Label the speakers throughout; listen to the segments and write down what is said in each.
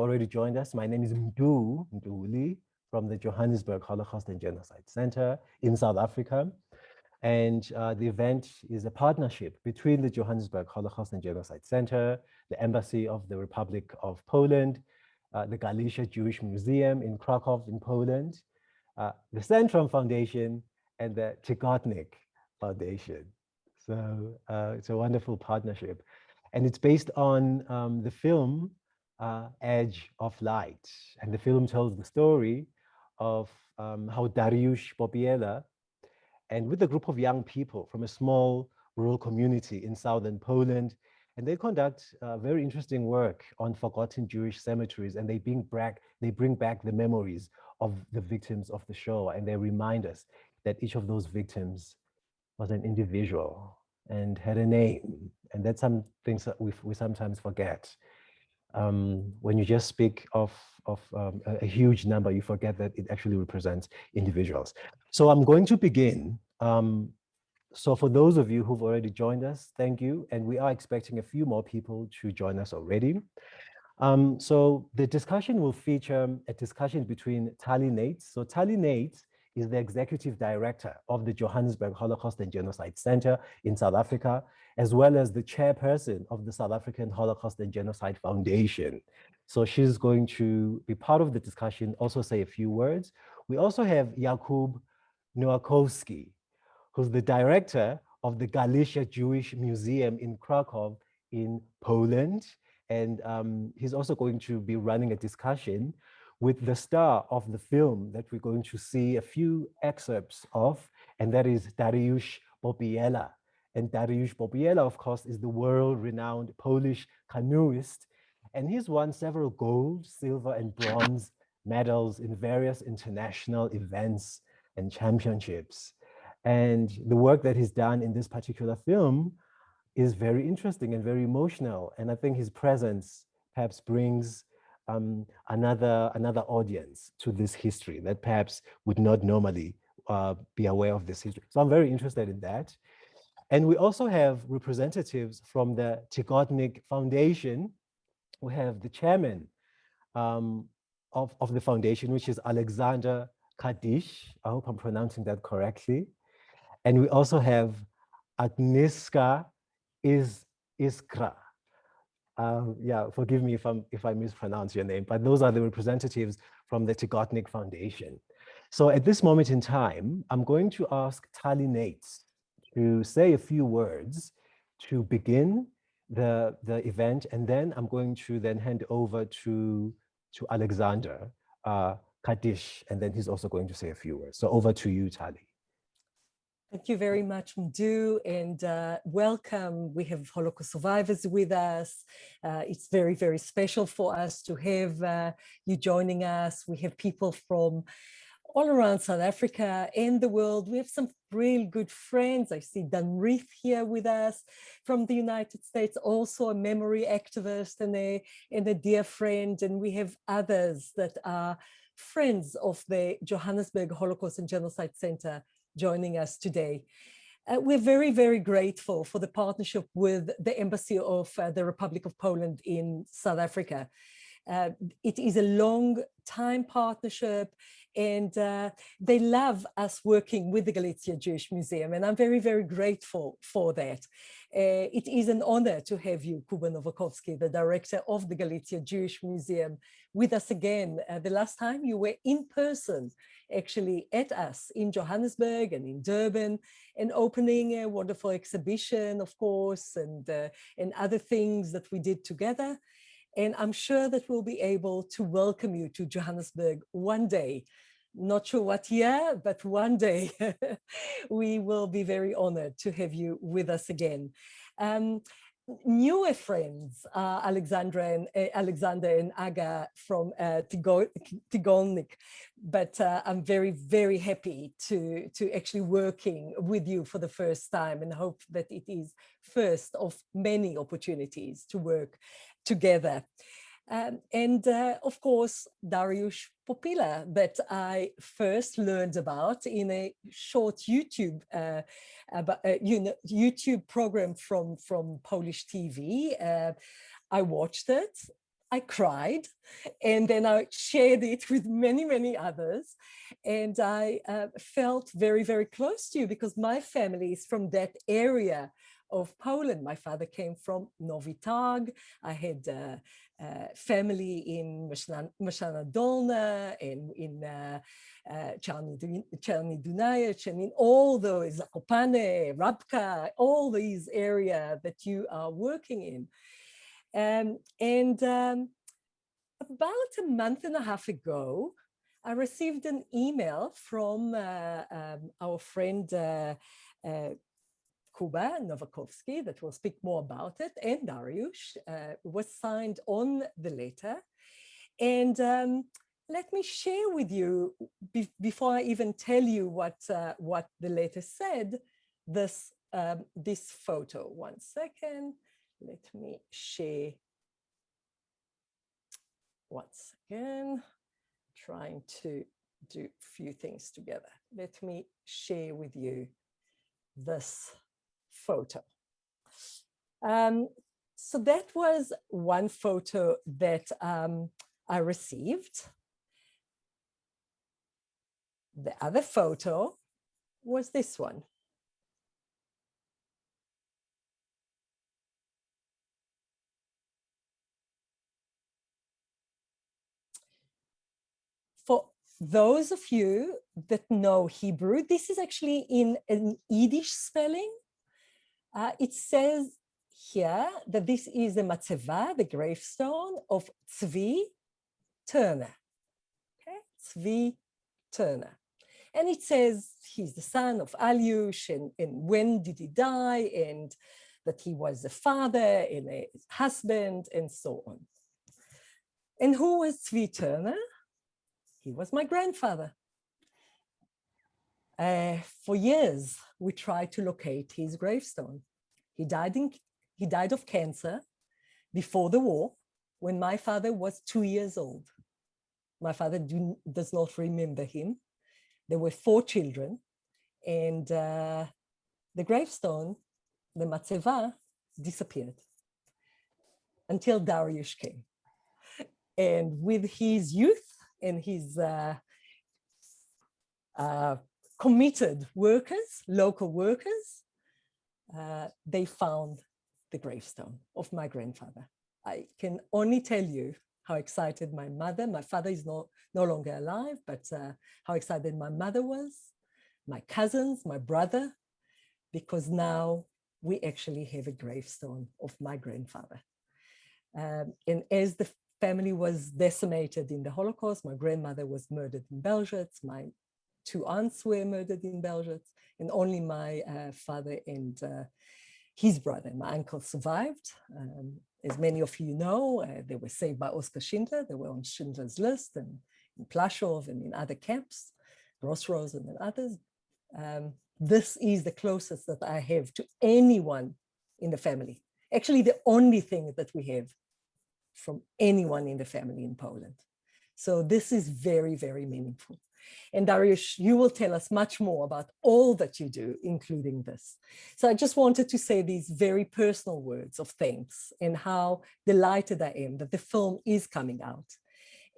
Speaker 1: already joined us. My name is Nduli from the Johannesburg Holocaust and Genocide Center in South Africa. And the event is a partnership between the Johannesburg Holocaust and Genocide Center, the Embassy of the Republic of Poland, the Galicia Jewish Museum in Krakow in Poland, the Centrum Foundation, and the Tygodnik Foundation. So it's a wonderful partnership. And it's based on the film Edge of Light. And the film tells the story of how Dariusz Popiela, and with a group of young people from a small rural community in southern Poland, and they conduct very interesting work on forgotten Jewish cemeteries, and they bring back the memories of the victims of the Shoah, and they remind us that each of those victims was an individual and had a name, and that's some things that we sometimes forget. When you just speak of a huge number, you forget that it actually represents individuals. So I'm going to begin. So for those of you who've already joined us, thank you. And we are expecting a few more people to join us already. So the discussion will feature a discussion between Tali Nates. So Tali Nates is the executive director of the Johannesburg Holocaust and Genocide Center in South Africa, as well as the chairperson of the South African Holocaust and Genocide Foundation. So she's going to be part of the discussion, also say a few words. We also have Jakub Nowakowski, who's the director of the Galicia Jewish Museum in Krakow in Poland. And he's also going to be running a discussion with the star of the film that we're going to see a few excerpts of, and that is Dariusz Popiela. And Dariusz Popiela, of course, is the world-renowned Polish canoeist, and he's won several gold, silver, and bronze medals in various international events and championships. And the work that he's done in this particular film is very interesting and very emotional. And I think his presence perhaps brings another audience to this history that perhaps would not normally be aware of this history. So I'm very interested in that. And we also have representatives from the Tygodnik Foundation. We have the chairman of the foundation, which is Alexander Kadish. I hope I'm pronouncing that correctly. And we also have Agnieszka Iskra. Yeah, forgive me if I mispronounce your name, but those are the representatives from the Tygodnik Foundation. So at this moment in time, I'm going to ask Tali Nates to say a few words to begin the event, and then I'm going to then hand over to Alexander Kadish, and then he's also going to say a few words. So over to you, Tali.
Speaker 2: Thank you very much, Mdu, and welcome. We have Holocaust survivors with us. It's very, very special for us to have you joining us. We have people from all around South Africa and the world. We have some real good friends. I see Dan Reith here with us from the United States, also a memory activist and a dear friend. And we have others that are friends of the Johannesburg Holocaust and Genocide Center joining us today. We're very, very grateful for the partnership with the Embassy of the Republic of Poland in South Africa. It is a long time partnership, and they love us working with the Galicia Jewish Museum, and I'm very, very grateful for that. It is an honor to have you, Jakub Nowakowski, the director of the Galicia Jewish Museum, with us again. The last time you were in person, actually at us in Johannesburg and in Durban, and opening a wonderful exhibition, of course, and other things that we did together. And I'm sure that we'll be able to welcome you to Johannesburg one day. Not sure what year, but one day we will be very honored to have you with us again. Newer friends are Alexander and Aga from Tygodnik, but I'm very, very happy to actually working with you for the first time, and hope that it is first of many opportunities to work together. And of course, Dariusz Popiela, that I first learned about in a short YouTube YouTube program from Polish TV. I watched it. I cried, and then I shared it with many, many others. And I felt very, very close to you because my family is from that area of Poland. My father came from Novi Targ. I had family in Maszana Dolna and in Czarny Dunajec and in all those, Zakopane, Rabka, all these areas that you are working in. About a month and a half ago, I received an email from our friend Jakub Nowakowski that will speak more about it, and Dariusz was signed on the letter. And let me share with you, before I even tell you what the letter said, this photo. 1 second. Let me share once again, trying to do a few things together. Let me share with you this photo. So that was one photo that I received. The other photo was this one. For those of you that know Hebrew, this is actually in an Yiddish spelling. It says here that this is the matzeva, the gravestone of Tzvi Turner. Okay, Tzvi Turner. And it says he's the son of Alyush, and when did he die, and that he was a father and a husband, and so on. And who was Tzvi Turner? He was my grandfather. For years, we tried to locate his gravestone. He died of cancer before the war, when my father was 2 years old. My father does not remember him. There were 4 children, and the gravestone, the matzeva, disappeared until Dariusz came. And with his youth and his committed workers, local workers, they found the gravestone of my grandfather. I can only tell you how excited my father is no longer alive, but how excited my mother was, my cousins, my brother, because now we actually have a gravestone of my grandfather. And as the family was decimated in the Holocaust, my grandmother was murdered in Belzec, my 2 aunts were murdered in Belzec, and only my father and his brother, my uncle, survived. As many of you know, they were saved by Oskar Schindler. They were on Schindler's List and in Plaszow and in other camps, Grossrosen and others. This is the closest that I have to anyone in the family. Actually, the only thing that we have from anyone in the family in Poland. So this is very, very meaningful. And Dariusz, you will tell us much more about all that you do, including this. So I just wanted to say these very personal words of thanks and how delighted I am that the film is coming out,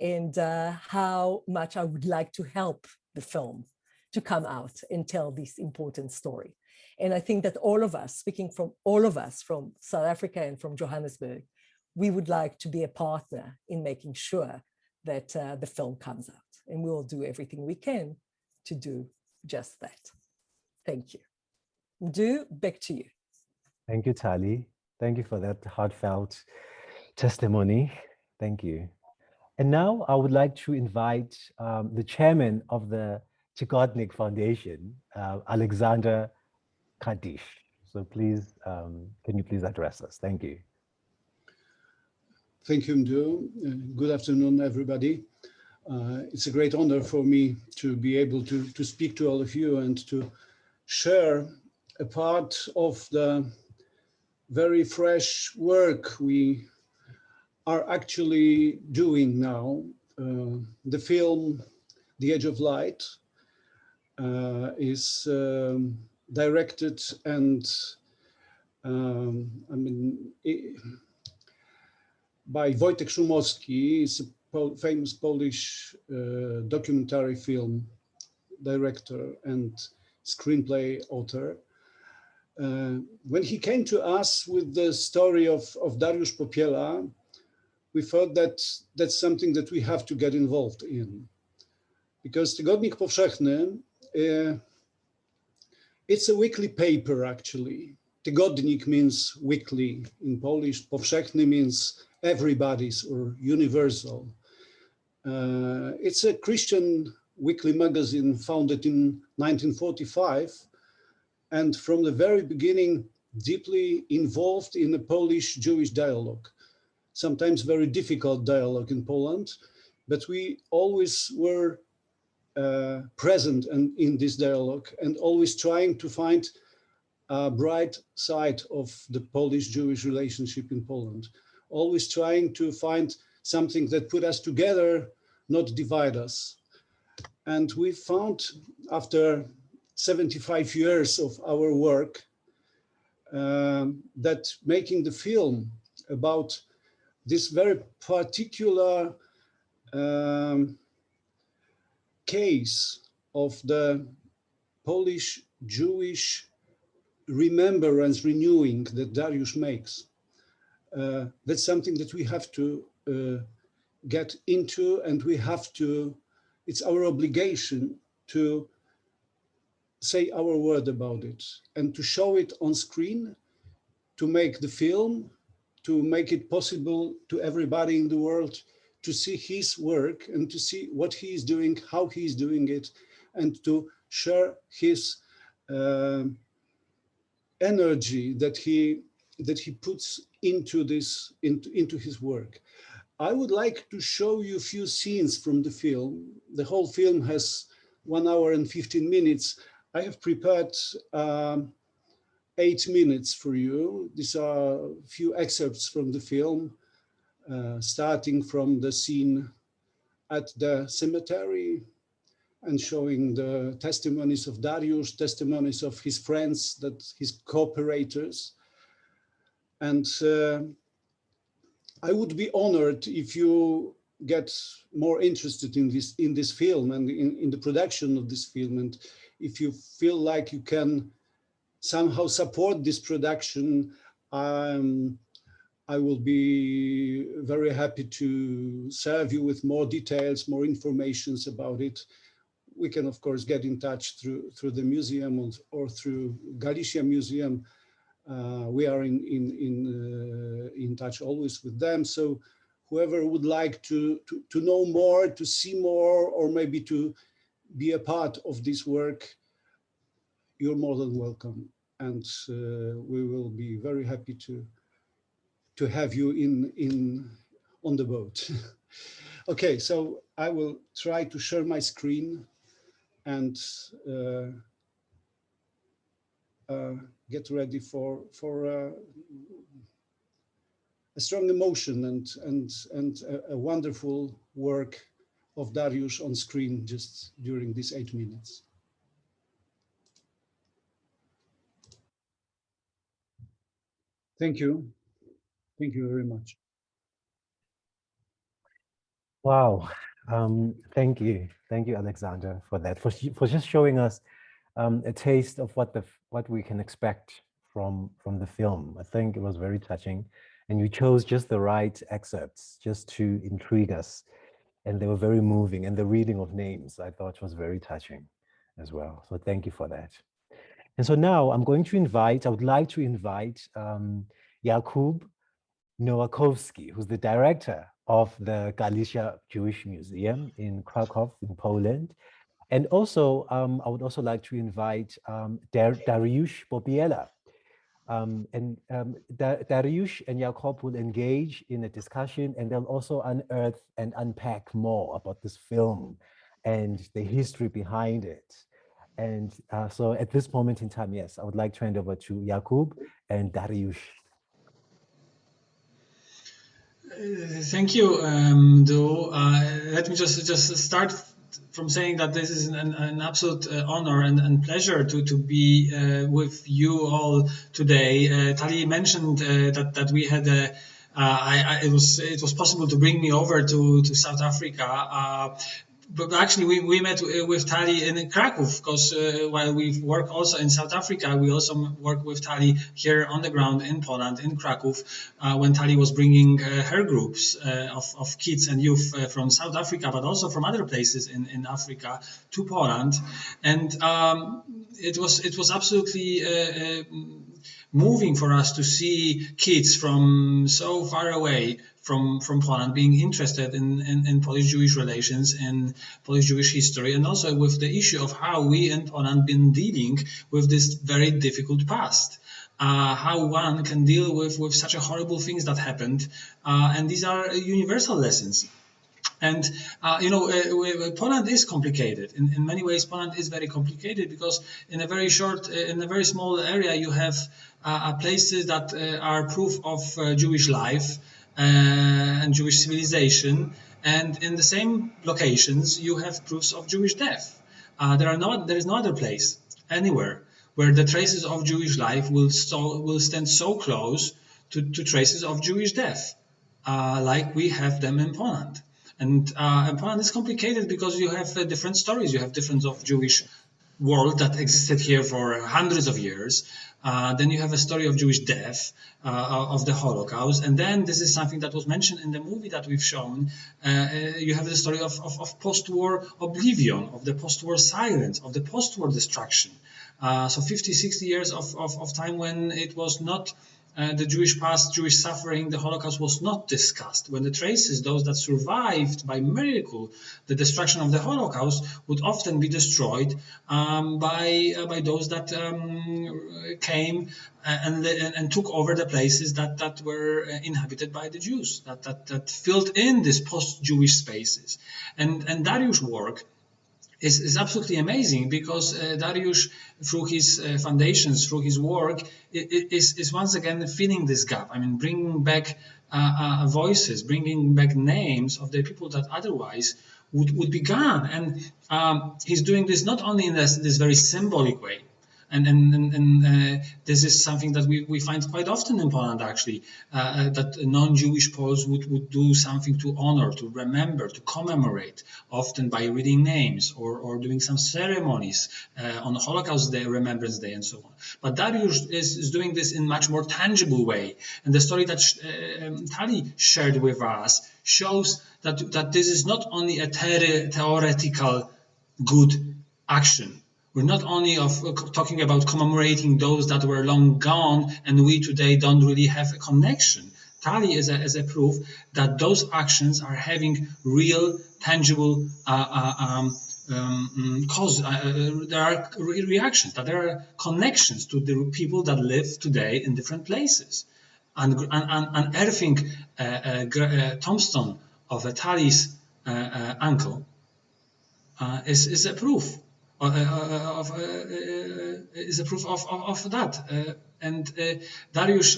Speaker 2: and how much I would like to help the film to come out and tell this important story. And I think that all of us, speaking from all of us from South Africa and from Johannesburg, we would like to be a partner in making sure that the film comes out. And we will do everything we can to do just that. Thank you. Mdu, back to you.
Speaker 1: Thank you, Tali. Thank you for that heartfelt testimony. Thank you. And now I would like to invite the chairman of the Chigodnik Foundation, Alexander Kadish. So please, can you please address us? Thank you.
Speaker 3: Thank you, Mdu. Good afternoon, everybody. It's a great honor for me to be able to speak to all of you and to share a part of the very fresh work we are actually doing now. The film, The Edge of Light, is directed and by Wojtek Szumowski. It's a famous Polish documentary film director and screenplay author. When he came to us with the story of Dariusz Popiela, we thought that that's something that we have to get involved in. Because Tygodnik Powszechny, it's a weekly paper actually. Tygodnik means weekly in Polish, Powszechny means everybody's or universal. It's a Christian weekly magazine founded in 1945, and from the very beginning deeply involved in the Polish-Jewish dialogue, sometimes very difficult dialogue in Poland, but we always were present in this dialogue and always trying to find a bright side of the Polish-Jewish relationship in Poland, always trying to find something that put us together, not divide us. And we found, after 75 years of our work, that making the film about this very particular case of the Polish-Jewish remembrance renewing that Dariusz makes, that's something that we have to get into, and we have to, it's our obligation to say our word about it and to show it on screen, to make the film, to make it possible to everybody in the world to see his work and to see what he is doing, how he is doing it, and to share his energy that he puts into this, into his work. I would like to show you a few scenes from the film. The whole film has 1 hour and 15 minutes. I have prepared 8 minutes for you. These are a few excerpts from the film, starting from the scene at the cemetery and showing the testimonies of Dariusz, testimonies of his friends, that his cooperators. And I would be honored if you get more interested in this film and in the production of this film. And if you feel like you can somehow support this production, I will be very happy to serve you with more details, more informations about it. We can, of course, get in touch through the museum or through Galicia Museum. We are in touch always with them. So whoever would like to know more, to see more, or maybe to be a part of this work, you're more than welcome. And we will be very happy to have you on the boat. Okay, so I will try to share my screen and get ready for a strong emotion and a wonderful work of Dariusz on screen just during these 8 minutes. Thank you. Thank you very much.
Speaker 1: Wow. Thank you, Alexander, for that, for just showing us a taste of what we can expect from the film. I think it was very touching, and you chose just the right excerpts just to intrigue us, and they were very moving. And the reading of names I thought was very touching as well. So thank you for that. And so now I would like to invite Jakub Nowakowski, who's the director of the Galicia Jewish Museum in Krakow, in Poland. And also, I would also like to invite Dariusz Popiela. Dariusz and Jakub will engage in a discussion, and they'll also unearth and unpack more about this film and the history behind it. And so at this moment in time, yes, I would like to hand over to Jakub and Dariusz.
Speaker 4: Thank you, Du. Let me just start from saying that this is an absolute honor and pleasure to be with you all today. Tali mentioned that we had it was possible to bring me over to South Africa. But actually, we met with Tali in Krakow, because while we work also in South Africa, we also work with Tali here on the ground in Poland, in Krakow, when Tali was bringing her groups of kids and youth from South Africa, but also from other places in Africa to Poland. And it was absolutely moving for us to see kids from so far away from Poland being interested in Polish-Jewish relations and Polish-Jewish history, and also with the issue of how we in Poland been dealing with this very difficult past. How one can deal with such a horrible things that happened, and these are universal lessons. And Poland is complicated. In many ways, Poland is very complicated, because in a very small area, you have places that are proof of Jewish life and Jewish civilization, and in the same locations, you have proofs of Jewish death. There is no other place anywhere where the traces of Jewish life will stand so close to traces of Jewish death, like we have them in Poland. And Poland is complicated because you have different stories. You have different of Jewish world that existed here for hundreds of years. Then you have a story of Jewish death, of the Holocaust. And then this is something that was mentioned in the movie that we've shown. You have the story of post-war oblivion, of the post-war silence, of the post-war destruction. So 50, 60 years of time when it was not the Jewish past, Jewish suffering, the Holocaust was not discussed. When the traces, those that survived by miracle the destruction of the Holocaust, would often be destroyed by those that came and took over the places that were inhabited by the Jews, that filled in these post-Jewish spaces. And Dariusz's work is absolutely amazing, because Dariusz, through his foundations, through his work, is once again filling this gap. I mean, bringing back voices, bringing back names of the people that otherwise would be gone. And he's doing this not only in this very symbolic way, and this is something that we find quite often in Poland, actually, that non-Jewish Poles would do something to honor, to remember, to commemorate, often by reading names or doing some ceremonies on Holocaust Day, Remembrance Day, and so on. But Dariusz is doing this in much more tangible way. And the story that Tali shared with us shows that this is not only a theoretical good action. We're not only talking about commemorating those that were long gone and we today don't really have a connection. Tali is a proof that those actions are having real, tangible cause. There are reactions, that there are connections to the people that live today in different places. And unearthing a tombstone of a Tali's uncle is a proof. Is a proof of that, and Dariusz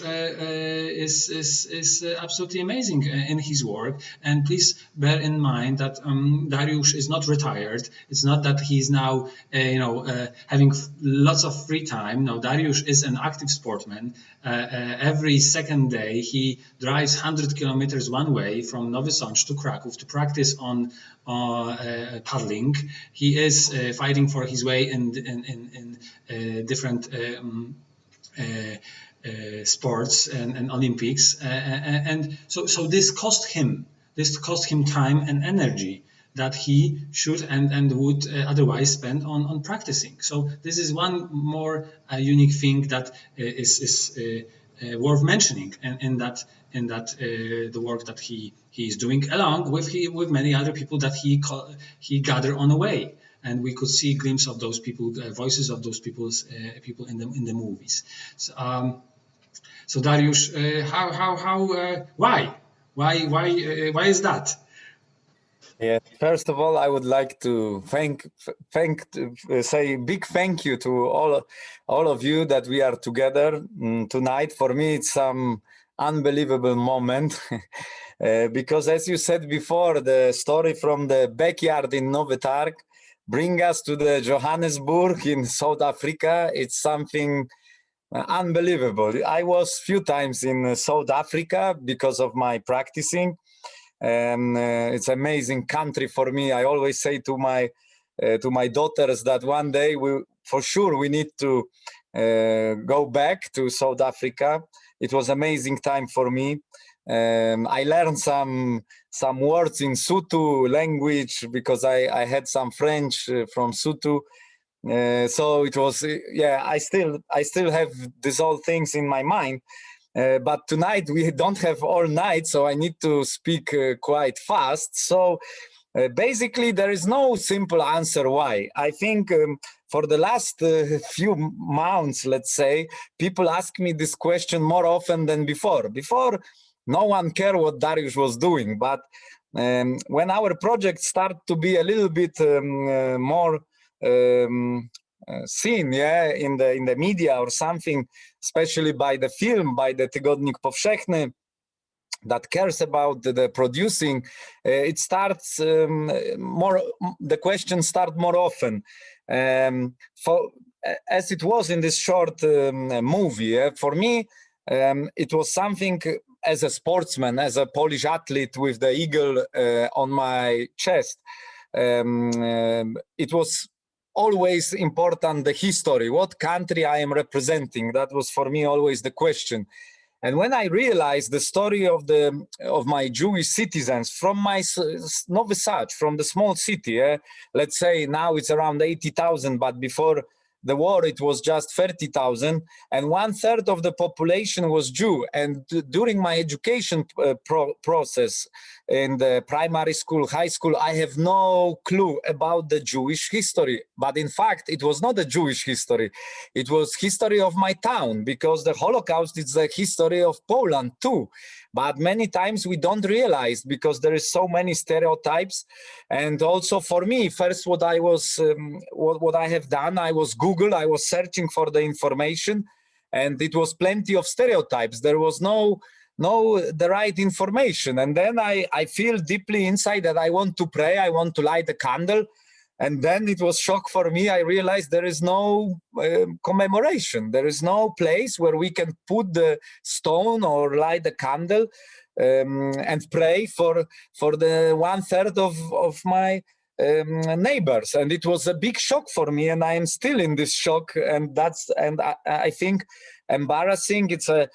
Speaker 4: is absolutely amazing in his work. And please bear in mind that Dariusz is not retired. It's not that he's now having lots of free time. No, Dariusz is an active sportsman. Every second day he drives 100 kilometers one way from Nowy Sącz to Krakow to practice on paddling. He is fighting for his way in different sports and Olympics, and so this cost him time and energy that he should and would otherwise spend on practicing. So this is one more unique thing that is worth mentioning, in that the work that he is doing, along with many other people that he gathered on the way. And we could see a glimpse of those people, voices of those people in the movies. So Dariusz, why is that?
Speaker 5: Yeah. First of all, I would like to say big thank you to all of you that we are together tonight. For me, it's some unbelievable moment because, as you said before, the story from the backyard in Nowy Targ bring us to the Johannesburg in South Africa. It's something unbelievable. I was few times in South Africa because of my practicing, and it's amazing country for me. I always say to my daughters that one day for sure we need to go back to South Africa. It was amazing time for me. I learned some words in Sotho language because I had some French from Sotho. So it was, I still have these all things in my mind. But tonight we don't have all night, so I need to speak quite fast. So basically, there is no simple answer why. I think for the last few months, let's say, people ask me this question more often than before. Before, no one cared what Dariusz was doing, but when our project started to be a little bit more seen, in the media or something, especially by the film, by the Tygodnik Powszechny, that cares about the producing, it starts the questions start more often. As it was in this short movie, for me, it was something as a sportsman, as a Polish athlete with the eagle on my chest. It was always important, the history, what country I am representing. That was for me always the question. And when I realized the story of my Jewish citizens from my Nowy Sad, from the small city, let's say now it's around 80,000, but before the war it was just 30,000, and 1/3 of the population was Jew. And during my education process in the primary school, high school, I have no clue about the Jewish history. But in fact, it was not a Jewish history. It was history of my town, because the Holocaust is the history of Poland too. But many times we don't realize, because there is so many stereotypes. And also for me, first what I have done, I was Google, I was searching for the information, and it was plenty of stereotypes. There was no the right information. And then I feel deeply inside that I want to pray, I want to light a candle. And then it was shock for me. I realized there is no commemoration. There is no place where we can put the stone or light the candle and pray for the 1/3 of my neighbors. And it was a big shock for me, and I am still in this shock. And I think embarrassing, it's a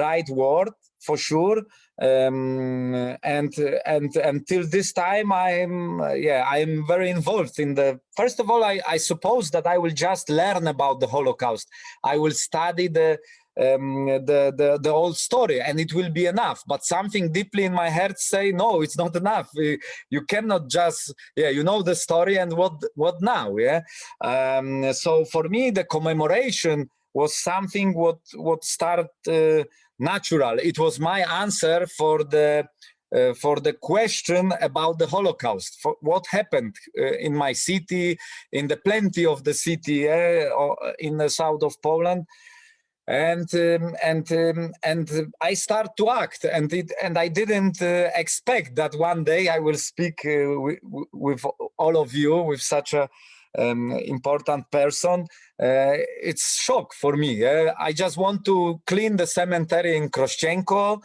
Speaker 5: right word for sure. And until this time, I am very involved in the. First of all, I suppose that I will just learn about the Holocaust. I will study the whole story, and it will be enough. But something deeply in my heart say, no, it's not enough. You cannot just, you know the story, and what now? So for me, the commemoration was something what started natural. It was my answer for the question about the Holocaust, for what happened in my city, in the plenty of the city in the south of Poland. And I start to act, and I didn't expect that one day I will speak with all of you, with such a important person. It's shock for me. I just want to clean the cemetery in Krościenko,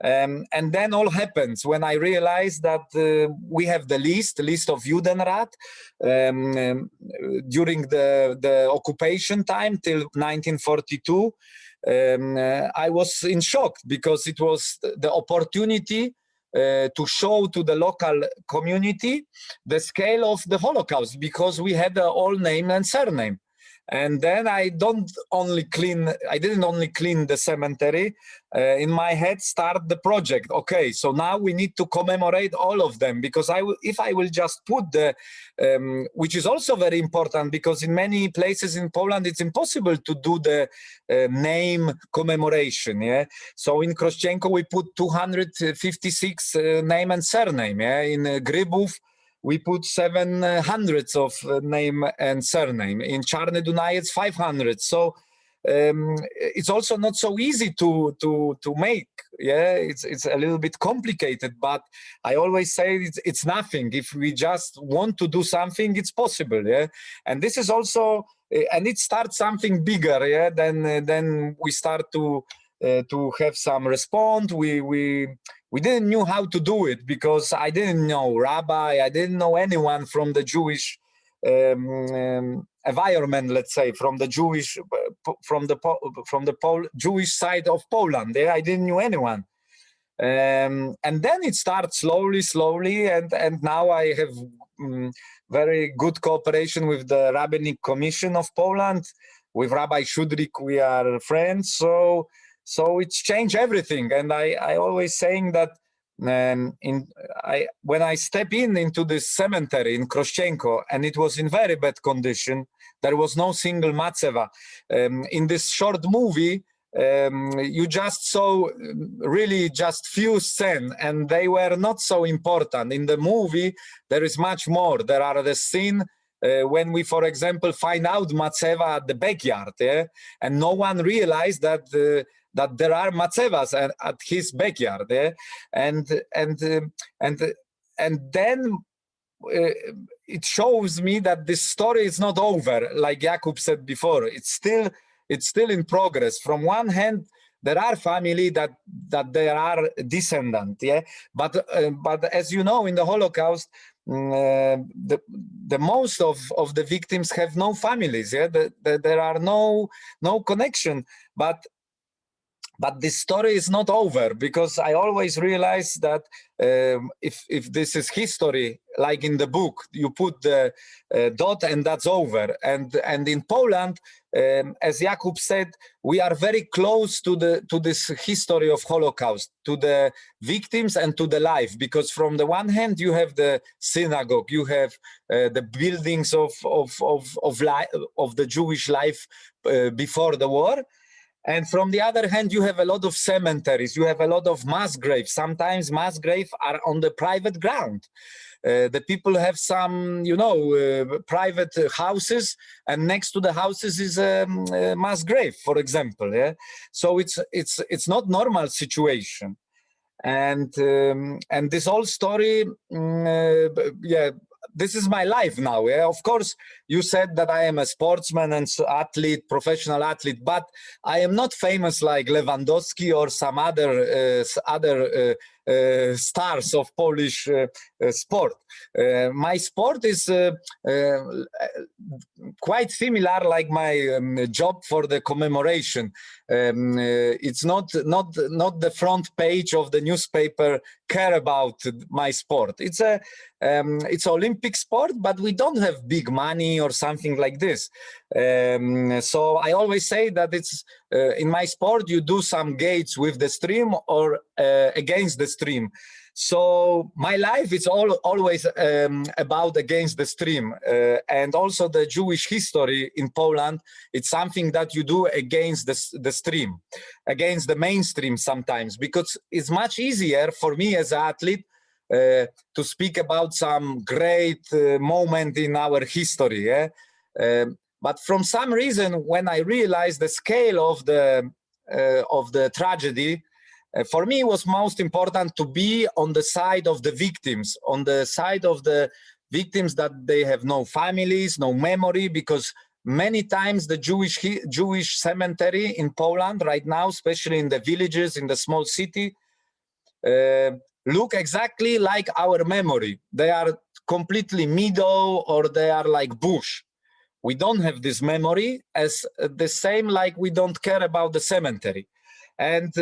Speaker 5: and then all happens when I realized that we have the list of Judenrat during the occupation time till 1942. I was in shock, because it was the opportunity to show to the local community the scale of the Holocaust, because we had all name and surname. And then I didn't only clean the cemetery. In my head start the project. Okay, so now we need to commemorate all of them, because if I will just put the, which is also very important, because in many places in Poland it's impossible to do the name commemoration. So in Krościenko we put 256 name and surname. In Grybów we put 700 of name and surname. In Czarny Dunajec, 500. So it's also not so easy to make. Yeah, it's a little bit complicated, but I always say it's nothing. If we just want to do something, it's possible. Yeah, and this is also, and it starts something bigger. Yeah, then we start to have some response. We didn't know how to do it because I didn't know rabbi, I didn't know anyone from the Jewish environment, let's say, from the Jewish, Jewish side of Poland. There, I didn't know anyone, and then it starts slowly, and now I have very good cooperation with the Rabbinic Commission of Poland. With Rabbi Shudrik, we are friends, so it's changed everything. And I always saying that when I step into this cemetery in Krościenko, and it was in very bad condition, there was no single matzeva. In this short movie, you just saw really just few scenes, and they were not so important. In the movie, there is much more. There are the scene when we, for example, find out matzeva at the backyard, yeah? And no one realized that that there are matzevas at his backyard, yeah? And then it shows me that this story is not over. Like Jakub said before, it's still in progress. From one hand, there are family that they are descendant, yeah. But as you know, in the Holocaust, the most of the victims have no families, yeah. There are no connection. But this story is not over, because I always realize that if this is history, like in the book, you put the dot and that's over. And in Poland, as Jakub said, we are very close to this history of Holocaust, to the victims and to the life. Because from the one hand, you have the synagogue, you have the buildings of the Jewish life before the war. And from the other hand, you have a lot of cemeteries, you have a lot of mass graves. Sometimes mass graves are on the private ground. The people have some, private houses, and next to the houses is a mass grave, for example. Yeah? So it's not normal situation. And this whole story, this is my life now. Yeah? Of course, you said that I am a sportsman and athlete, professional athlete, but I am not famous like Lewandowski or some other stars of Polish sport. My sport is quite similar like my job for the commemoration. It's not the front page of the newspaper care about my sport. It's Olympic sport, but we don't have big money or something like this. So I always say that it's in my sport you do some gates with the stream or against the stream. So my life is always about against the stream, and also the Jewish history in Poland. It's something that you do against the stream, against the mainstream sometimes, because it's much easier for me as an athlete to speak about some great moment in our history. Yeah? But from some reason, when I realized the scale of the tragedy, for me, it was most important to be on the side of the victims, on the side of the victims that they have no families, no memory, because many times the Jewish cemetery in Poland right now, especially in the villages, in the small city, look exactly like our memory. They are completely meadow, or they are like bush. We don't have this memory as the same like we don't care about the cemetery. And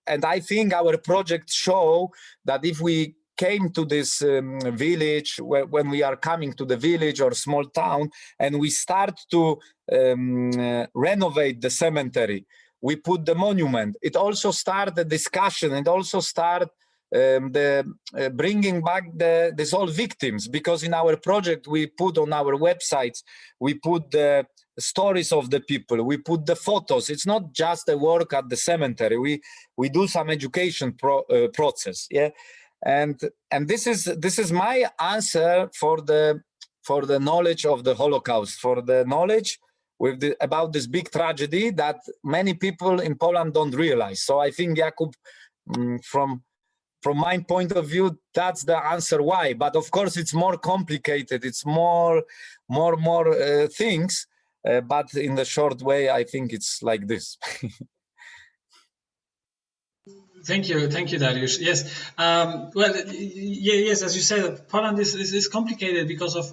Speaker 5: I think our projects show that if we came to this village, when we are coming to the village or small town, and we start to renovate the cemetery, we put the monument. It also start the discussion. It also start bringing back these all victims, because in our project we put on our websites, we put the stories of the people, we put the photos. It's not just a work at the cemetery. We do some education process, yeah. And this is my answer for the knowledge of the Holocaust, for the knowledge about this big tragedy that many people in Poland don't realize. So I think, Jakub, from my point of view, that's the answer why. But of course, it's more complicated. It's more things. But in the short way, I think it's like this.
Speaker 4: Thank you, Dariusz. Yes, well, yes, as you said, Poland is complicated because of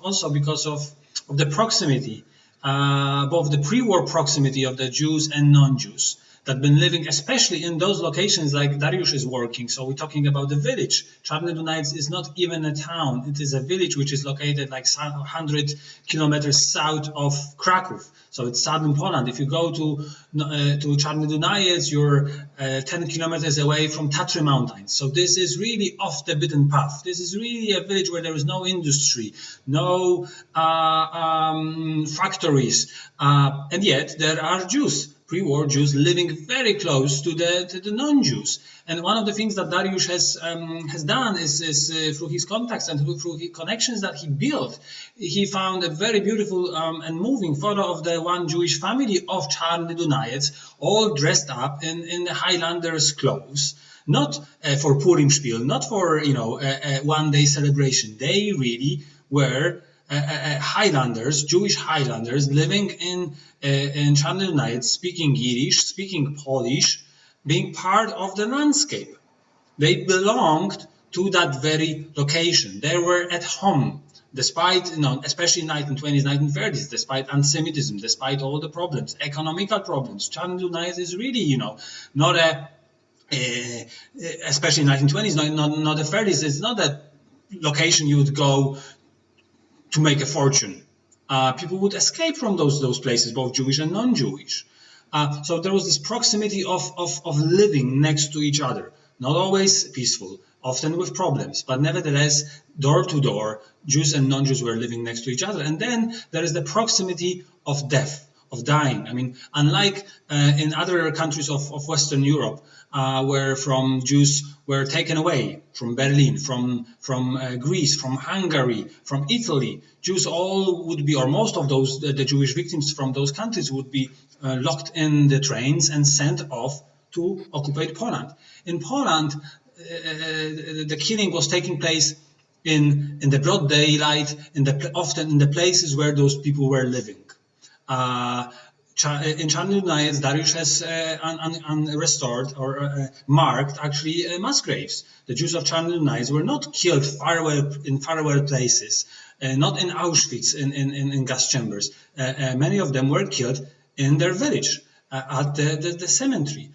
Speaker 4: the proximity, both the pre-war proximity of the Jews and non-Jews that have been living, especially in those locations like Dariusz is working. So we're talking about the village. Czarne Dunajec is not even a town; it is a village which is located like 100 kilometers south of Kraków. So it's southern Poland. If you go to Czarny Dunajec, you're 10 kilometers away from Tatry Mountains. So this is really off the beaten path. This is really a village where there is no industry, no factories, and yet there are Jews, pre-war Jews, living very close to the non-Jews. And one of the things that Dariusz has done is through his contacts and through his connections that he built, he found a very beautiful and moving photo of the one Jewish family of Czarny Dunajec, all dressed up in the Highlanders' clothes, not for Purim Spiel, not for a one-day celebration. They really were Highlanders, Jewish Highlanders, living in Czarny Dunajec, speaking Yiddish, speaking Polish, being part of the landscape. They belonged to that very location. They were at home, despite, especially in 1920s, 1930s, despite anti-Semitism, despite all the problems, economical problems. Czarny Dunajec is really, not especially in 1920s, not the 30s, it's not a location you would go to make a fortune. People would escape from those places, both Jewish and non-Jewish. So there was this proximity of living next to each other, not always peaceful, often with problems, but nevertheless, door to door, Jews and non-Jews were living next to each other. And then there is the proximity of death, of dying. I mean, unlike in other countries of Western Europe, where from Jews were taken away from Berlin, from Greece, from Hungary, from Italy, Jews all would be, or most of those, the Jewish victims from those countries would be locked in the trains and sent off to occupy Poland. In Poland, the killing was taking place in the broad daylight, often in the places where those people were living. In Czarny Dunajec, Dariusz has restored or marked actually mass graves. The Jews of Czarny Dunajec were not killed in faraway places, not in Auschwitz, in gas chambers. Many of them were killed in their village, at the cemetery,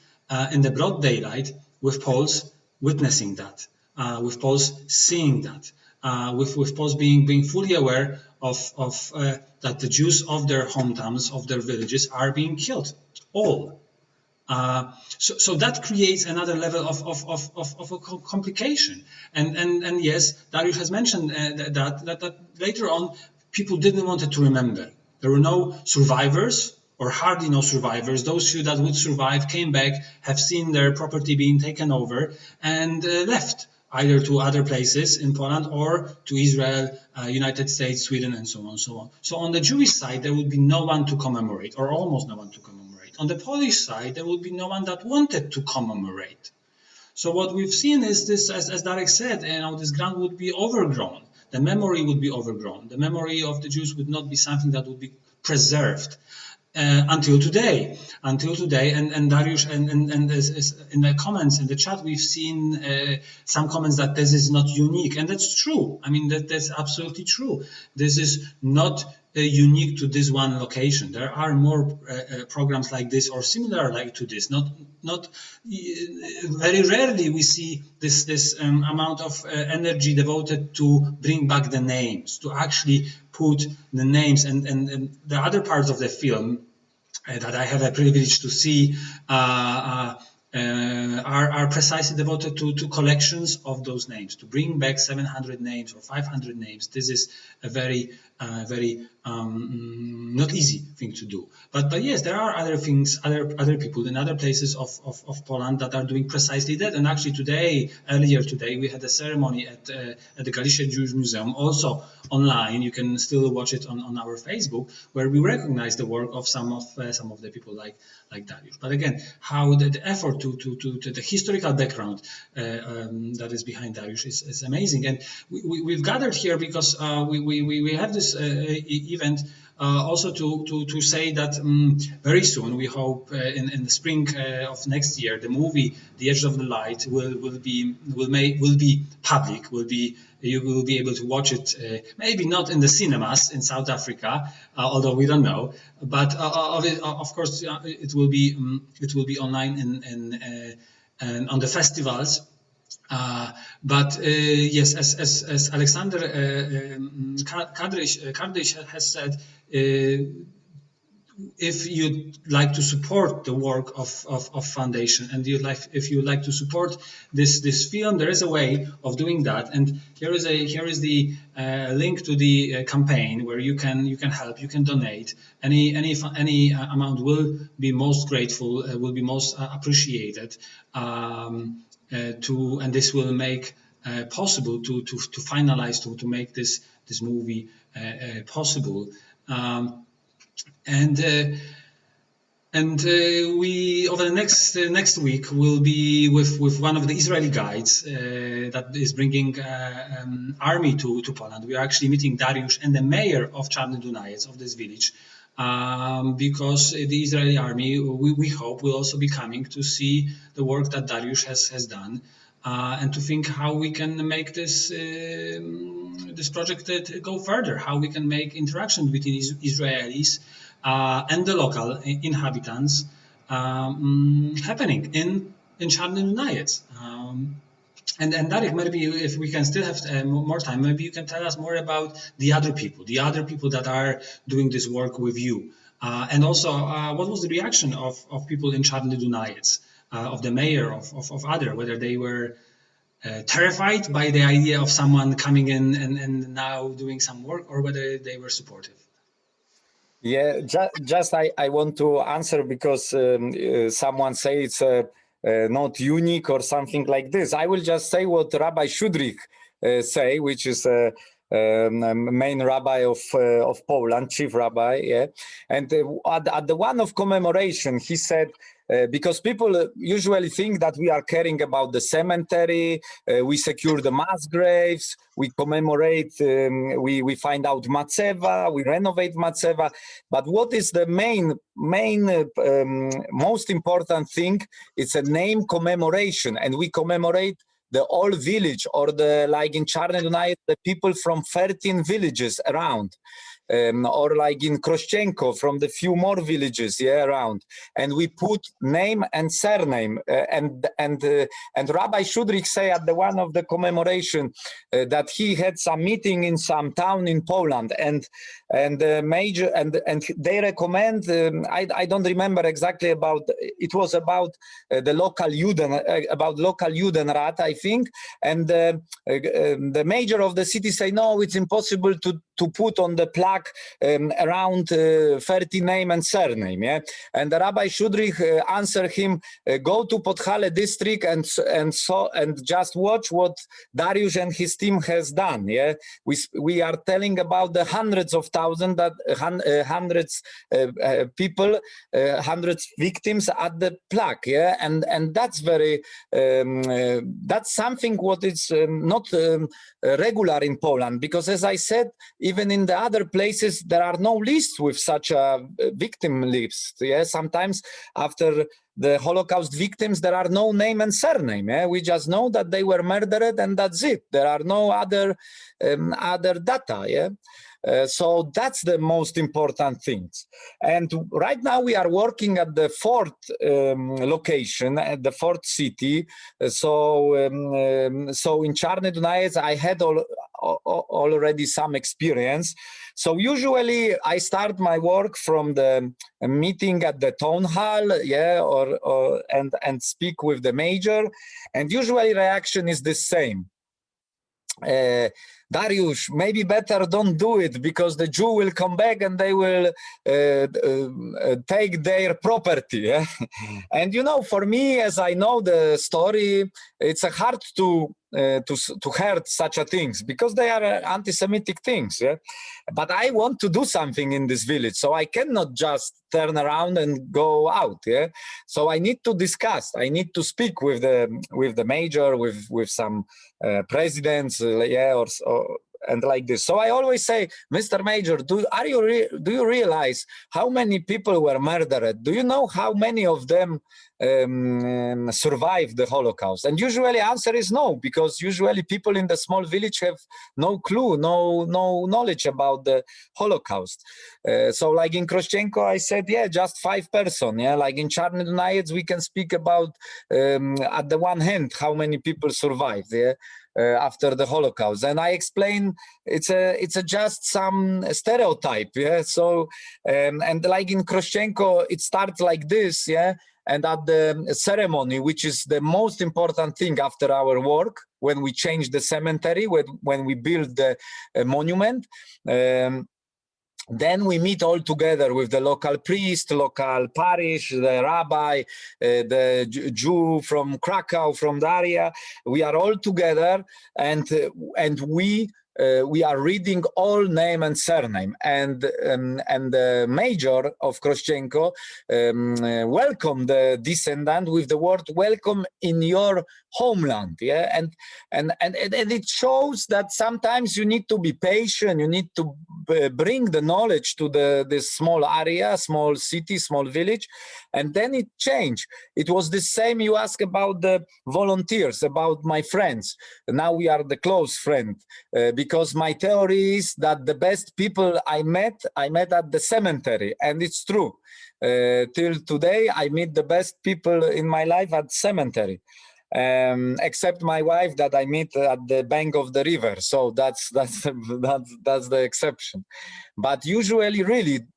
Speaker 4: in the broad daylight, with Poles witnessing that, with Poles seeing that, with Poles being fully aware of that the Jews of their hometowns, of their villages, are being killed, all. So that creates another level of a complication. And yes, Dariusz has mentioned that later on people didn't want to remember. There were no survivors, or hardly no survivors. Those few that would survive came back, have seen their property being taken over, and left, either to other places in Poland or to Israel, United States, Sweden, and so on, so on. So on the Jewish side, there would be no one to commemorate, or almost no one to commemorate. On the Polish side, there would be no one that wanted to commemorate. So what we've seen is this, as Darek said, this ground would be overgrown. The memory would be overgrown. The memory of the Jews would not be something that would be preserved. Until today, and Dariusz, and in the comments in the chat, we've seen some comments that this is not unique, and that's true. I mean, that's absolutely true. This is not unique to this one location. There are more programs like this or similar like to this. Not very rarely we see this amount of energy devoted to bring back the names, to actually put the names, and the other parts of the film that I have a privilege to see are precisely devoted to collections of those names, to bring back 700 names or 500 names. This is a very not easy thing to do. But yes, there are other things, other people in other places of Poland that are doing precisely that. And actually earlier today, we had a ceremony at the Galicia Jewish Museum, also online. You can still watch it on our Facebook, where we recognize the work of some of the people like Dariusz. But again, how the effort to the historical background that is behind Dariusz is amazing. And we've gathered here because we have this event also to say that very soon, we hope in the spring of next year, the movie The Edge of the Light will be public. You will be able to watch it, maybe not in the cinemas in South Africa, although we don't know. But of course, it will be online and on the festivals. But yes, as Alexander Kardyś has said, if you'd like to support the work of foundation, and if you'd like to support this film, there is a way of doing that. And here is the link to the campaign where you can help, you can donate. Any amount will be most grateful, will be most appreciated. And this will make possible to finalize, to make this movie possible. We over the next week will be with one of the Israeli guides that is bringing army to Poland. We are actually meeting Dariusz and the mayor of Czarny Dunajec, of this village, because the Israeli army, we hope, will also be coming to see the work that Dariusz has done, and to think how we can make this project go further, how we can make interaction between Israelis and the local inhabitants happening in Czarny Dunajec. And Darek, maybe if we can still have more time, maybe you can tell us more about the other people that are doing this work with you. And also, what was the reaction of people in Czarny Dunajec, of the mayor, of other, whether they were terrified by the idea of someone coming in and now doing some work, or whether they were supportive?
Speaker 5: Yeah, just I want to answer because someone say it's not unique or something like this. I will just say what Rabbi Shudrich say, which is main rabbi of Poland, chief rabbi. Yeah, and at the one of commemoration, he said, because people usually think that we are caring about the cemetery, we secure the mass graves, we commemorate, we find out Matseva, we renovate Matseva. But what is the main most important thing? It's a name commemoration, and we commemorate the whole village, or like in Czarny Dunajec, the people from 13 villages around. Or like in Krościenko, from the few more villages around, and we put name and surname. And Rabbi Shudrich say at the one of the commemoration that he had some meeting in some town in Poland, and major and they recommend. I don't remember exactly about. It was about the local Judenrat, I think, and the mayor of the city say no, it's impossible to put on the plaque around 30 name and surname, yeah. And the Rabbi Shudrich answered him, go to Podhale district and just watch what Dariusz and his team has done. Yeah, we are telling about the hundreds of thousands, that hundreds people, hundreds victims at the plaque. Yeah, and that's very that's something what is not regular in Poland, because as I said, even in the other places there are no lists with such a victim list. Yeah, sometimes after the Holocaust victims there are no name and surname. Yeah? We just know that they were murdered and that's it. There are no other data. Yeah. So that's the most important things. And right now we are working at the fourth location, at the fourth city. So in Czarny Dunajec, I had already some experience. So usually I start my work from the meeting at the town hall, and speak with the major, and usually reaction is the same. Dariusz, maybe better don't do it, because the Jew will come back and they will take their property. Yeah? And for me, as I know the story, it's hard to hear such a things, because they are anti-Semitic things. Yeah? But I want to do something in this village, so I cannot just turn around and go out. Yeah. So I need to discuss. I need to speak with the major, with some presidents, and like this. So I always say, Mr. Major, do you realize how many people were murdered? Do you know how many of them survived the Holocaust? And usually answer is no, because usually people in the small village have no clue, no knowledge about the Holocaust. So like in Krościenko, I said, yeah, just 5 person. Yeah, like in Czarny Dunajec, we can speak about at the one hand how many people survived. Yeah. After the Holocaust, and I explain it's just some stereotype, yeah. So and like in Krościenko, it starts like this, yeah. And at the ceremony, which is the most important thing after our work, when we change the cemetery, when we build the monument. Then we meet all together with the local priest, local parish, the rabbi, the Jew from Krakow, from the area. We are all together, and we are reading all name and surname, and the major of Krościenko welcomed the descendant with the word "welcome in your homeland." Yeah, and it shows that sometimes you need to be patient. You need to bring the knowledge to this small area, small city, small village, and then it changed. It was the same. You ask about the volunteers, about my friends. Now we are the close friend. Because my theory is that the best people I met at the cemetery, and it's true. Till today, I meet the best people in my life at cemetery, except my wife that I meet at the bank of the river. So that's the exception. But usually, really,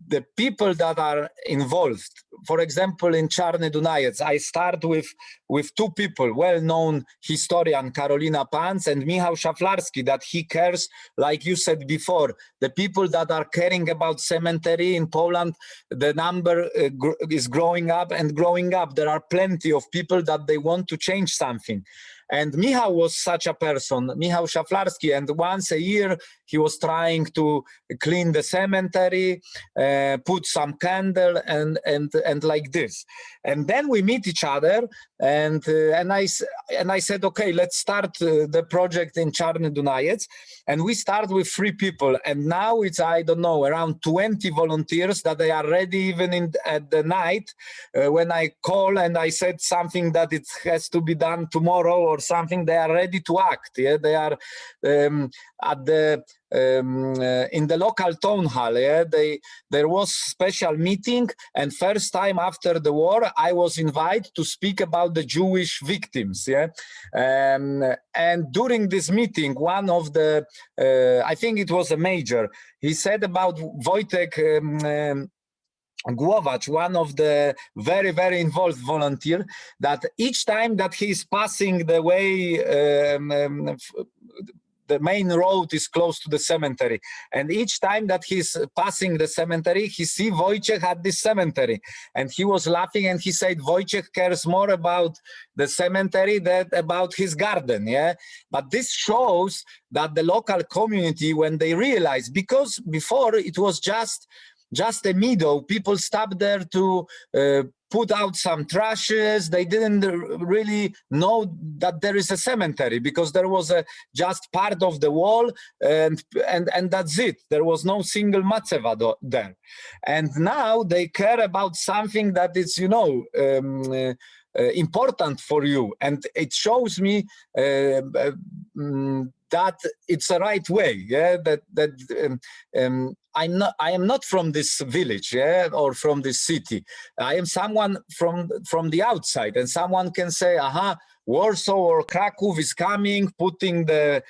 Speaker 5: the people that are involved. For example, in Czarny Dunajec, I start with 2 people, well-known historian Karolina Pans and Michał Szaflarski, that he cares, like you said before, the people that are caring about cemetery in Poland, the number is growing up and growing up. There are plenty of people that they want to change something. And Michał was such a person, Michał Szaflarski, and once a year he was trying to clean the cemetery, put some candle and like this. And then we meet each other, and I said, okay, let's start the project in Czarny Dunajec. And we start with 3 people, and now it's, I don't know, around 20 volunteers that they are ready even at the night. When I call and I said something that it has to be done tomorrow or something, they are ready to act. Yeah, they are at the in the local town hall. Yeah, there was special meeting, and first time after the war, I was invited to speak about the Jewish victims. Yeah, and during this meeting, one of the I think it was a major. He said about Wojtek. Głowacz, one of the very, very involved volunteer, that each time that he is passing the way, the main road is close to the cemetery, and each time that he's passing the cemetery, he see Wojciech at this cemetery, and he was laughing, and he said Wojciech cares more about the cemetery than about his garden. Yeah, but this shows that the local community, when they realize, because before it was just a meadow, people stopped there to put out some trashes. They didn't really know that there is a cemetery, because there was just part of the wall, and that's it. There was no single matzeva there. And now they care about something that is, important for you, and it shows me that it's the right way. Yeah, I am not from this village, yeah, or from this city. I am someone from the outside, and someone can say, aha, Warsaw or Krakow is coming, putting the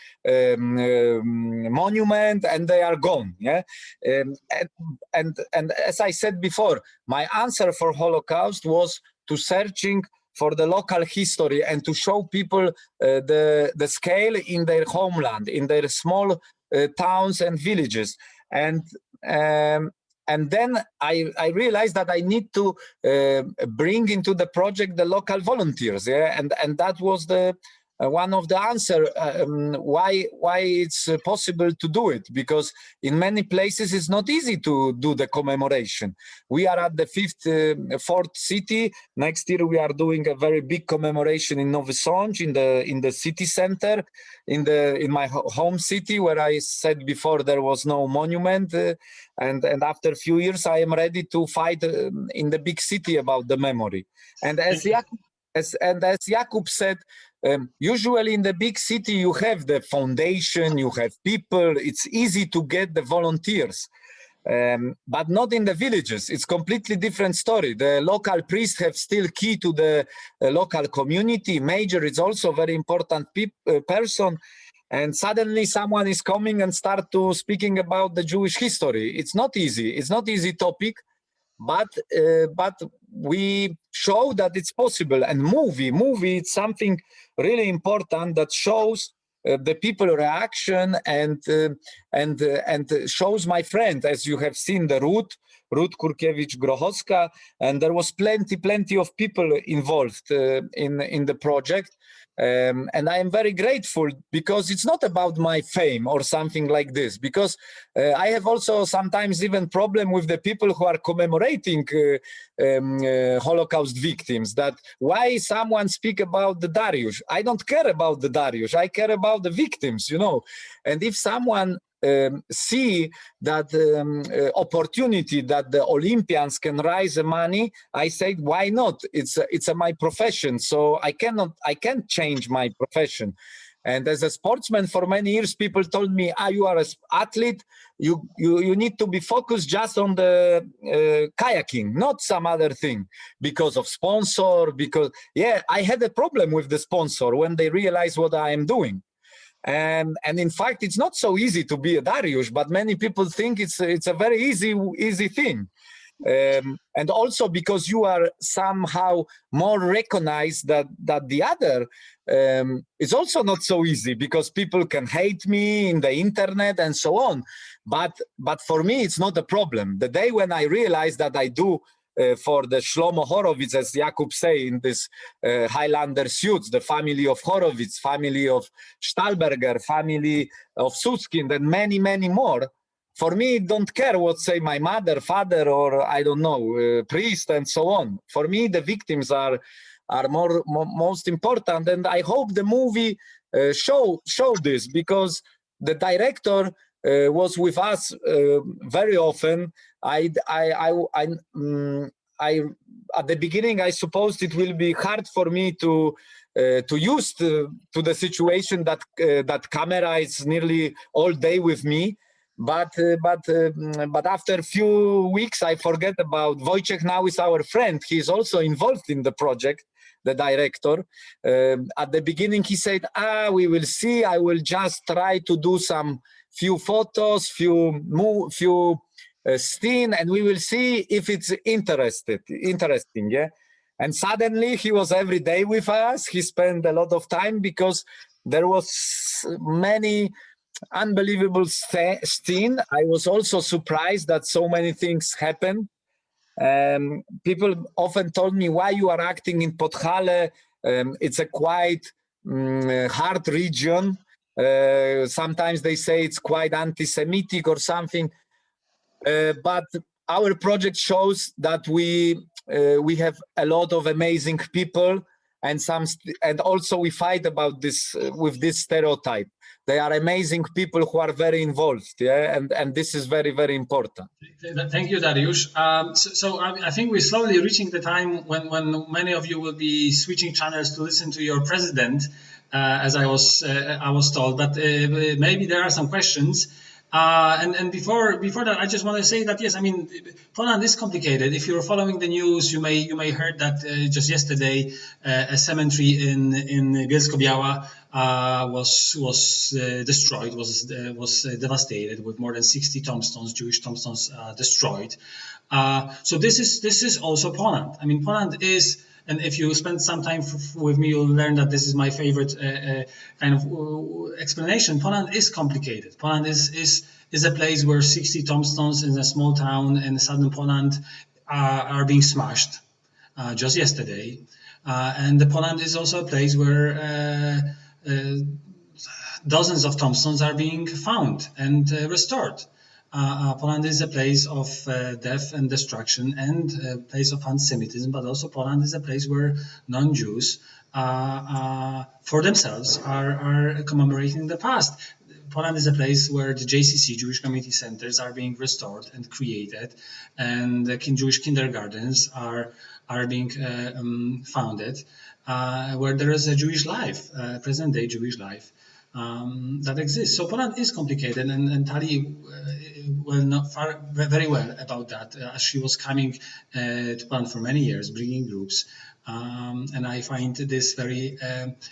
Speaker 5: monument, and they are gone. Yeah, and as I said before, my answer for Holocaust was to searching for the local history and to show people the scale in their homeland, in their small towns and villages. And then I realized that I need to bring into the project the local volunteers, yeah, and that was the one of the answer why it's possible to do it, because in many places it's not easy to do the commemoration. We are at the fourth city. Next year we are doing a very big commemoration in Nowy Sącz, in the city center, in my home city, where I said before there was no monument, and after a few years I am ready to fight in the big city about the memory. And as Jakub said, usually in the big city you have the foundation, you have people, it's easy to get the volunteers, but not in the villages. It's completely different story. The local priests have still key to the local community. Major is also very important person, and suddenly someone is coming and start to speaking about the Jewish history. It's not easy. It's not easy topic. But we show that it's possible, and movie it's something really important that shows the people reaction and shows my friend, as you have seen, the Ruth Kurkiewicz-Grochowska, and there was plenty of people involved in the project. And I am very grateful, because it's not about my fame or something like this, because I have also sometimes even problem with the people who are commemorating Holocaust victims, that why someone speak about the Dariusz. I don't care about the Dariusz, I care about the victims, you know. And if someone see that opportunity that the Olympians can raise the money, I say, why not? It's my profession, so I can't change my profession. And as a sportsman for many years, people told me, you are an athlete, you need to be focused just on the kayaking, not some other thing, because of sponsor, because I had a problem with the sponsor when they realized what I am doing. And in fact, it's not so easy to be a Dariusz, but many people think it's a very easy thing. And also because you are somehow more recognized that the other, it's also not so easy, because people can hate me in the internet and so on. But for me, it's not a problem. The day when I realized that I do for the Shlomo Horowitz, as Jakub say, in this Highlander suits, the family of Horowitz, family of Stahlberger, family of Suskind, and many more. For me, don't care what say my mother, father, or I don't know, priest, and so on. For me, the victims are most important, and I hope the movie show this, because the director was with us very often. I at the beginning I supposed it will be hard for me to use to the situation that camera is nearly all day with me. But after a few weeks, I forget about Wojciech. Now is our friend. He is also involved in the project, the director. At the beginning, he said, we will see. I will just try to do some few photos, few scene, and we will see if it's interesting. Yeah. And suddenly he was every day with us. He spent a lot of time, because there was many unbelievable scene. I was also surprised that so many things happened. People often told me, why you are acting in Podhale? It's a quite hard region. Sometimes they say it's quite anti-Semitic or something. But our project shows that we have a lot of amazing people, and also we fight about this with this stereotype. They are amazing people who are very involved, and this is very important.
Speaker 4: Thank you, Dariusz. So I think we're slowly reaching the time when many of you will be switching channels to listen to your president, as I was told. But maybe there are some questions. And before that, I just want to say that yes, I mean, Poland is complicated. If you're following the news, you may heard that just yesterday a cemetery in Bielsko-Biała was destroyed, was devastated, with more than 60 tombstones, Jewish tombstones, destroyed. So this is also Poland. I mean, Poland is. And if you spend some time with me, you'll learn that this is my favorite kind of explanation. Poland is complicated. Poland is a place where 60 tombstones in a small town in southern Poland are being smashed just yesterday. And Poland is also a place where dozens of tombstones are being found and restored. Poland is a place of death and destruction and a place of anti-Semitism, but also Poland is a place where non-Jews for themselves are commemorating the past. Poland is a place where the JCC, Jewish Community Centers, are being restored and created, and the Jewish kindergartens are being founded, where there is a Jewish life, present-day Jewish life. That exists. So Poland is complicated, and Tali very well about that, as she was coming to Poland for many years, bringing groups. And I find this very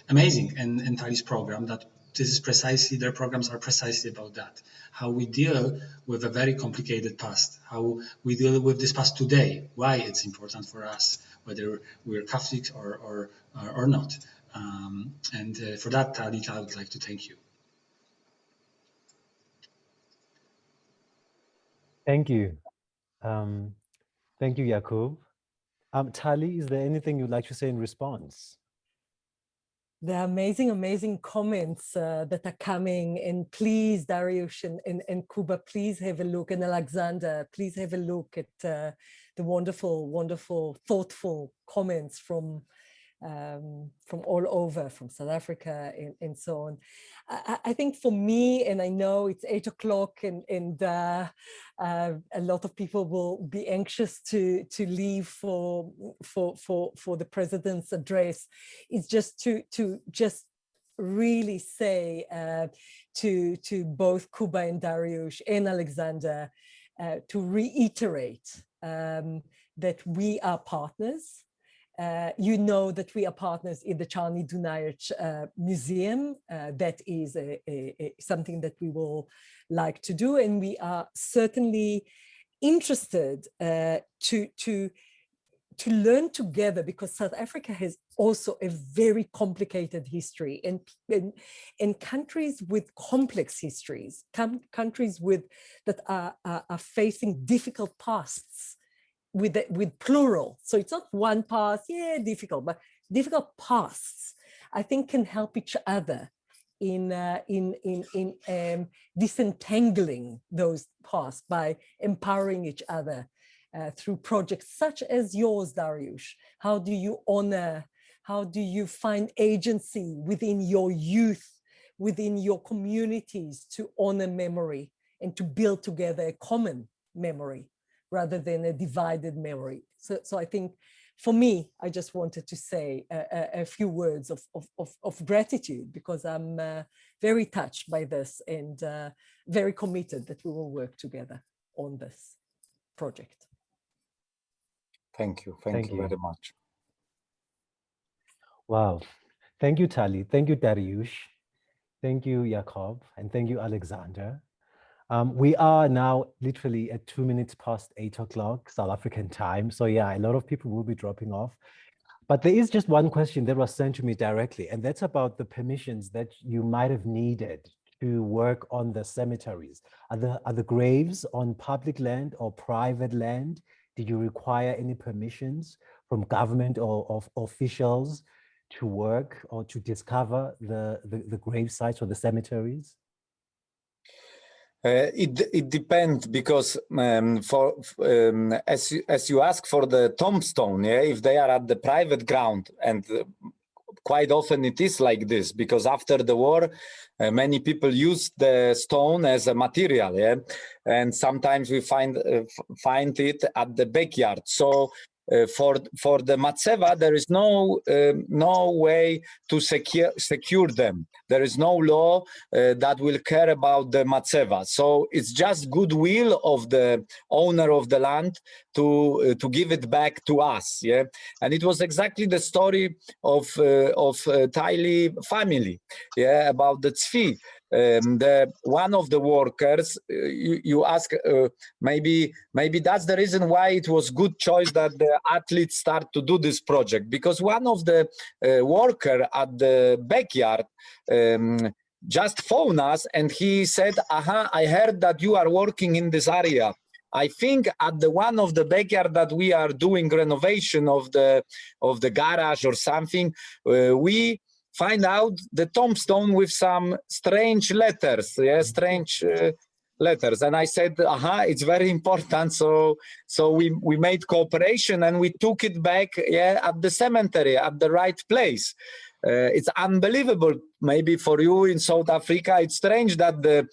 Speaker 4: amazing in Tali's program, that this is precisely, their programs are precisely about that. How we deal with a very complicated past, how we deal with this past today, why it's important for us, whether we're Catholics or not. And for that, Tali, I would like to thank you.
Speaker 1: Thank you. Thank you, Jakub. Tali, is there anything you'd like to say in response?
Speaker 2: The amazing comments that are coming, and please, Dariusz and Kuba, please have a look, and Alexander, please have a look at the wonderful, thoughtful comments from all over, from South Africa and so on. I think for me, and I know it's 8 o'clock, and a lot of people will be anxious to leave for the president's address, is just to just really say to both Kuba and Dariusz and Alexander to reiterate that we are partners. You know that we are partners in the Charlie Dunajec Museum. That is something that we will like to do, and we are certainly interested to learn together, because South Africa has also a very complicated history, and countries with complex histories, countries that are facing difficult pasts. With plural, so it's not one past, difficult, but difficult pasts, I think, can help each other in disentangling those pasts by empowering each other through projects such as yours, Dariusz. How do you honor? How do you find agency within your youth, within your communities, to honor memory and to build together a common memory, rather than a divided memory? So I think, for me, I just wanted to say a few words of gratitude, because I'm very touched by this, and very committed that we will work together on this project.
Speaker 5: Thank you. Thank you very much.
Speaker 1: Wow. Thank you, Tali. Thank you, Dariusz. Thank you, Jakub. And thank you, Alexander. We are now literally at 2 minutes past 8 o'clock South African time. So yeah, a lot of people will be dropping off. But there is just one question that was sent to me directly, and that's about the permissions that you might have needed to work on the cemeteries. Are the graves on public land or private land? Did you require any permissions from government or of officials to work or to discover the grave sites or the cemeteries?
Speaker 5: It depends, because as you ask for the tombstone, if they are at the private ground, and quite often it is like this, because after the war, many people use the stone as a material, and sometimes we find it at the backyard. So for the Matseva, there is no way to secure them. There is no law that will care about the Matseva. So it's just goodwill of the owner of the land to give it back to us. Yeah, and it was exactly the story of Tali family. Yeah, about the tzvi. One of the workers, you ask, maybe that's the reason why it was good choice that the athletes start to do this project, because one of the worker at the backyard just phoned us and he said, "Aha, I heard that you are working in this area. I think at the one of the backyard that we are doing renovation of the garage or something, we find out the tombstone with some strange letters, yeah, strange letters." And I said, "Aha, it's very important." So we made cooperation and we took it back, yeah, at the cemetery, at the right place. It's unbelievable. Maybe for you in South Africa, it's strange that the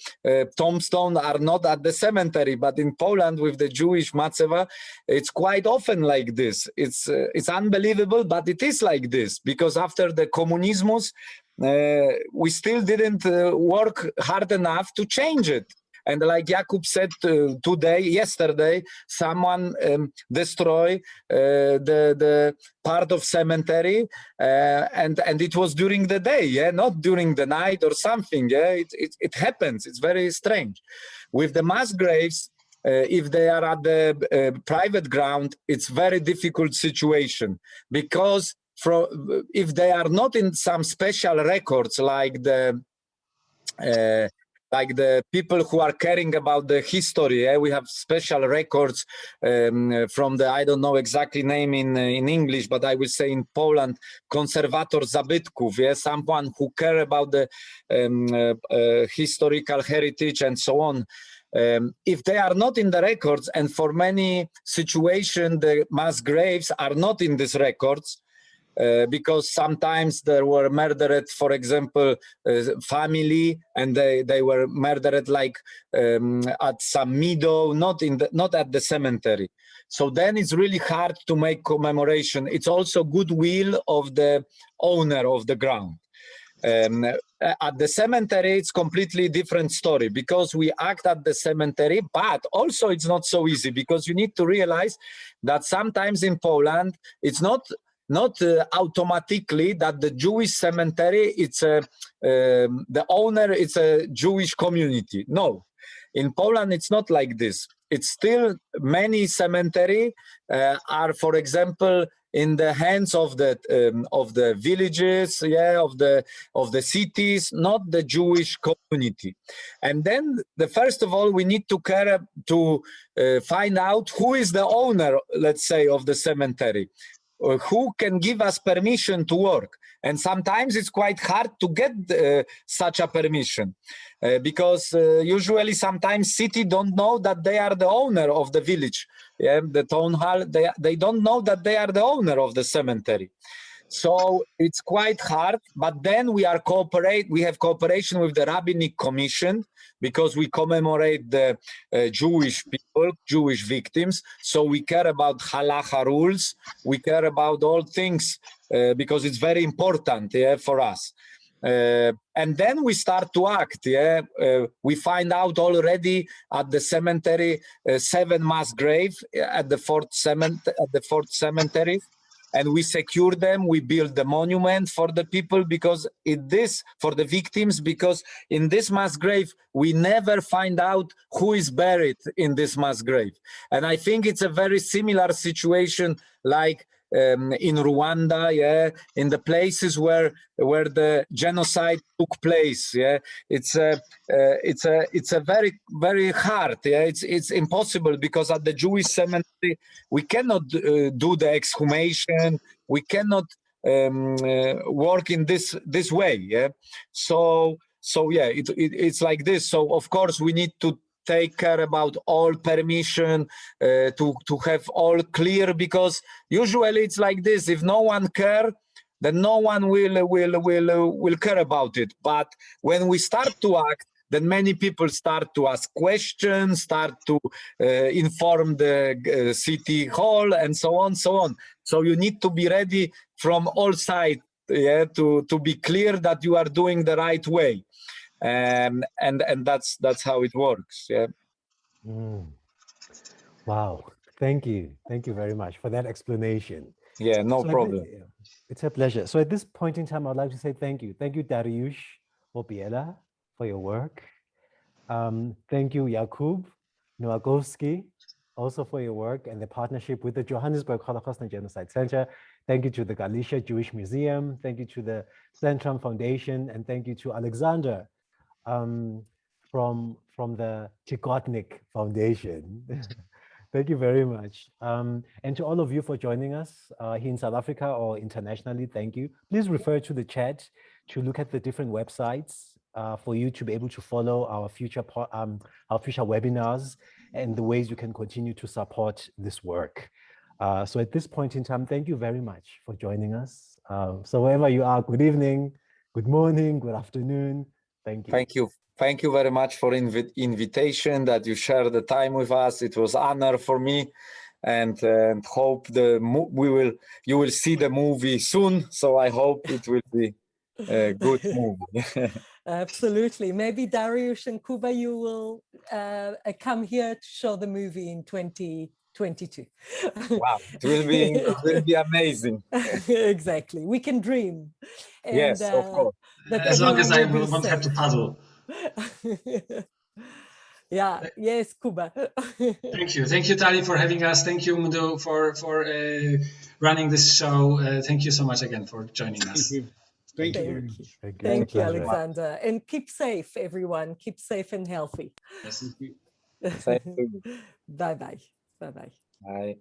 Speaker 5: tombstones are not at the cemetery, but in Poland with the Jewish Matseva, it's quite often like this. It's unbelievable, but it is like this, because after the communismus, we still didn't work hard enough to change it. And like Jakub said yesterday, someone destroyed the part of cemetery, and it was during the day, yeah, not during the night or something. Yeah, it happens. It's very strange. With the mass graves, if they are at the private ground, it's very difficult situation, because if they are not in some special records like the people who are caring about the history, we have special records from the, I don't know exactly name in English, but I will say in Poland, konserwator zabytków, someone who care about the historical heritage and so on. If they are not in the records, and for many situations the mass graves are not in these records, because sometimes there were murdered, for example, family, and they were murdered like at some meadow, not at the cemetery. So then it's really hard to make commemoration. It's also goodwill of the owner of the ground. At the cemetery, it's completely different story, because we act at the cemetery, but also it's not so easy, because you need to realize that sometimes in Poland, it's not automatically that the Jewish cemetery, it's the owner, it's a Jewish community. No, in Poland it's not like this. It's still many cemetery are, for example, in the hands of the villages, of the cities, not the Jewish community. And then first of all, we need to care to find out who is the owner, let's say, of the cemetery. Who can give us permission to work. And sometimes it's quite hard to get such a permission, because usually sometimes city don't know that they are the owner of the village. Yeah, the town hall, they don't know that they are the owner of the cemetery. So it's quite hard, but then we have cooperation with the Rabbinic Commission, because we commemorate the Jewish people, Jewish victims. So we care about halacha rules. We care about all things because it's very important, for us. And then we start to act. We find out already at the cemetery 7 mass graves at the fourth cemetery. And we secure them. We build the monument for the people, because for the victims, because in this mass grave, we never find out who is buried in this mass grave. And I think it's a very similar situation like in Rwanda, in the places where the genocide took place. It's a very, very hard. It's impossible, because at the Jewish cemetery we cannot do the exhumation. We cannot work in this way. So it's like this. So of course we need to take care about all permission, to have all clear, because usually it's like this. If no one care, then no one will care about it. But when we start to act, then many people start to ask questions, start to inform the city hall, and so on, so on. So you need to be ready from all sides, yeah, to be clear that you are doing the right way, and that's how it works. Yeah.
Speaker 1: Wow, thank you very much for that explanation.
Speaker 5: Yeah, no problem.
Speaker 1: It's a pleasure. So at this point in time, I'd like to say thank you Dariusz Popiela for your work. Thank you Jakub Nowakowski also for your work and the partnership with the Johannesburg Holocaust and Genocide Center. Thank you to the Galicia Jewish Museum. Thank you to the Centrum Foundation, and thank you to Alexander from the Chigotnik Foundation. Thank you very much. And to all of you for joining us here in South Africa or internationally, thank you. Please refer to the chat to look at the different websites for you to be able to follow our future webinars and the ways you can continue to support this work. So at this point in time, thank you very much for joining us. So wherever you are, good evening, good morning, good afternoon. Thank you.
Speaker 5: Thank you. Thank you very much for invitation, that you share the time with us. It was an honor for me, and hope you will see the movie soon. So I hope it will be a good movie.
Speaker 2: Absolutely. Maybe Dariusz and Kuba, you will come here to show the movie in 2022.
Speaker 5: Wow, it will be amazing.
Speaker 2: Exactly. We can dream. And,
Speaker 5: yes, of course.
Speaker 4: As long as I won't have to paddle.
Speaker 2: Yeah, yes, Kuba.
Speaker 4: Thank you, Tali, for having us. Thank you, Mdo, for running this show. Thank you so much again for joining us.
Speaker 3: Thank you very much.
Speaker 2: Thank you, Alexander. And keep safe, everyone. Keep safe and healthy.
Speaker 4: Yes.
Speaker 5: Thank you.
Speaker 2: Bye-bye. Bye-bye.
Speaker 5: Bye.